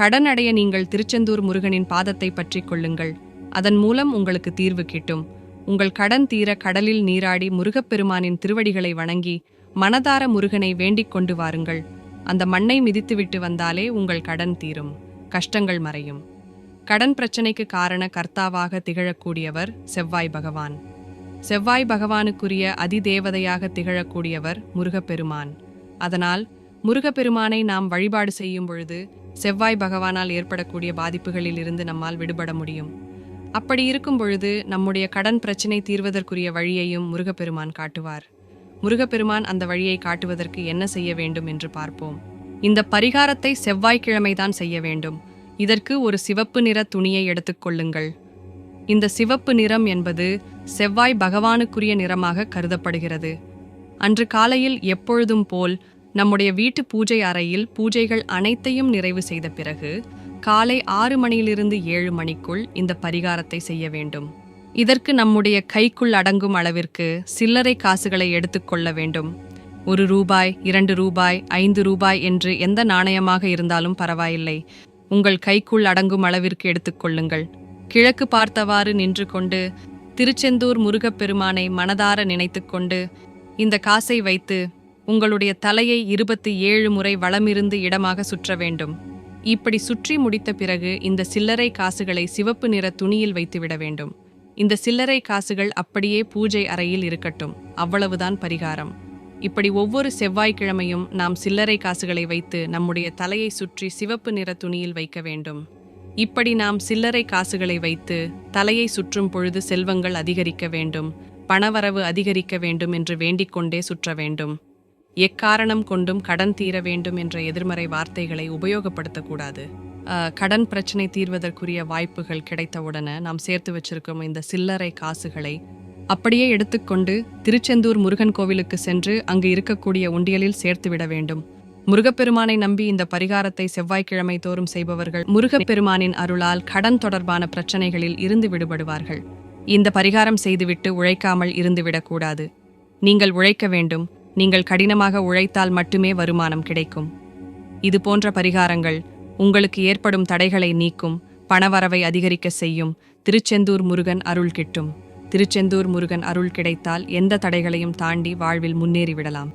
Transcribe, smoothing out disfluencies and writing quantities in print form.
கடன் அடைய நீங்கள் திருச்செந்தூர் முருகனின் பாதத்தை பற்றிக் கொள்ளுங்கள். அதன் மூலம் உங்களுக்கு தீர்வு கிட்டும். உங்கள் கடன் தீர கடலில் நீராடி முருகப்பெருமானின் திருவடிகளை வணங்கி மனதார முருகனை வேண்டிக் கொண்டு வாருங்கள். அந்த மண்ணை மிதித்துவிட்டு வந்தாலே உங்கள் கடன் தீரும், கஷ்டங்கள் மறையும். கடன் பிரச்சனைக்கு காரண கர்த்தாவாக திகழக்கூடியவர் செவ்வாய் பகவான். செவ்வாய் பகவானுக்குரிய அதிதேவதையாக திகழக்கூடியவர் முருகப்பெருமான். அதனால் முருகப்பெருமானை நாம் வழிபாடு செய்யும் பொழுது செவ்வாய் பகவானால் ஏற்படக்கூடிய பாதிப்புகளில் இருந்து நம்மால் விடுபட முடியும். அப்படி இருக்கும் பொழுது நம்முடைய கடன் பிரச்சினை தீர்வதற்குரிய வழியையும் முருகப்பெருமான் காட்டுவார். முருகப்பெருமான் அந்த வழியை காட்டுவதற்கு என்ன செய்ய வேண்டும் என்று பார்ப்போம். இந்த பரிகாரத்தை செவ்வாய்க்கிழமைதான் செய்ய வேண்டும். இதற்கு ஒரு சிவப்பு நிற துணியை எடுத்துக்கொள்ளுங்கள். இந்த சிவப்பு நிறம் என்பது செவ்வாய் பகவானுக்குரிய நிறமாக கருதப்படுகிறது. அன்று காலையில் எப்பொழுதும் போல் நம்முடைய வீட்டு பூஜை அறையில் பூஜைகள் அனைத்தையும் நிறைவு செய்த பிறகு காலை 6 மணியிலிருந்து 7 மணிக்குள் இந்த பரிகாரத்தை செய்ய வேண்டும். இதற்கு நம்முடைய கைக்குள் அடங்கும் அளவிற்கு சில்லறை காசுகளை எடுத்துக்கொள்ள வேண்டும். 1 ரூபாய், 2 ரூபாய், 5 ரூபாய் என்று எந்த நாணயமாக இருந்தாலும் பரவாயில்லை. உங்கள் கைக்குள் அடங்கும் அளவிற்கு எடுத்துக்கொள்ளுங்கள். கிழக்கு பார்த்தவாறு நின்று கொண்டு திருச்செந்தூர் முருகப்பெருமானை மனதார நினைத்து கொண்டு இந்த காசை வைத்து உங்களுடைய தலையை 27 முறை வலமிருந்து இடமாக சுற்ற வேண்டும். இப்படி சுற்றி முடித்த பிறகு இந்த சில்லறை காசுகளை சிவப்பு நிற துணியில் வைத்துவிட வேண்டும். இந்த சில்லறை காசுகள் அப்படியே பூஜை அறையில் இருக்கட்டும். அவ்வளவுதான் பரிகாரம். இப்படி ஒவ்வொரு செவ்வாய்க்கிழமையும் நாம் சில்லறை காசுகளை வைத்து நம்முடைய தலையை சுற்றி சிவப்பு நிற துணியில் வைக்க வேண்டும். இப்படி நாம் சில்லறை காசுகளை வைத்து தலையை சுற்றும் பொழுது செல்வங்கள் அதிகரிக்க வேண்டும், பணவரவு அதிகரிக்க வேண்டும் என்று வேண்டிக்கொண்டே சுற்ற வேண்டும். எக்காரணம் கொண்டும் கடன் தீர வேண்டும் என்ற எதிர்மறை வார்த்தைகளை உபயோகப்படுத்தக்கூடாது. கடன் பிரச்சனை தீர்வதற்குரிய வாய்ப்புகள் கிடைத்தவுடனே நாம் சேர்த்து வச்சிருக்கும் இந்த சில்லறை காசுகளை அப்படியே எடுத்துக்கொண்டு திருச்செந்தூர் முருகன் கோவிலுக்கு சென்று அங்கு இருக்கக்கூடிய உண்டியலில் சேர்த்துவிட வேண்டும். முருகப்பெருமானை நம்பி இந்த பரிகாரத்தை செவ்வாய்க்கிழமை தோறும் செய்பவர்கள் முருகப்பெருமானின் அருளால் கடன் தொடர்பான பிரச்சனைகளில் இருந்து விடுபடுவார்கள். இந்த பரிகாரம் செய்துவிட்டு உழைக்காமல் இருந்துவிடக்கூடாது. நீங்கள் உழைக்க வேண்டும். நீங்கள் கடினமாக உழைத்தால் மட்டுமே வருமானம் கிடைக்கும். இது போன்ற பரிகாரங்கள் உங்களுக்கு ஏற்படும் தடைகளை நீக்கும், பணவரவை அதிகரிக்க செய்யும். திருச்செந்தூர் முருகன் அருள் கிட்டும். திருச்செந்தூர் முருகன் அருள் கிடைத்தால் எந்த தடைகளையும் தாண்டி வாழ்வில் முன்னேறிவிடலாம்.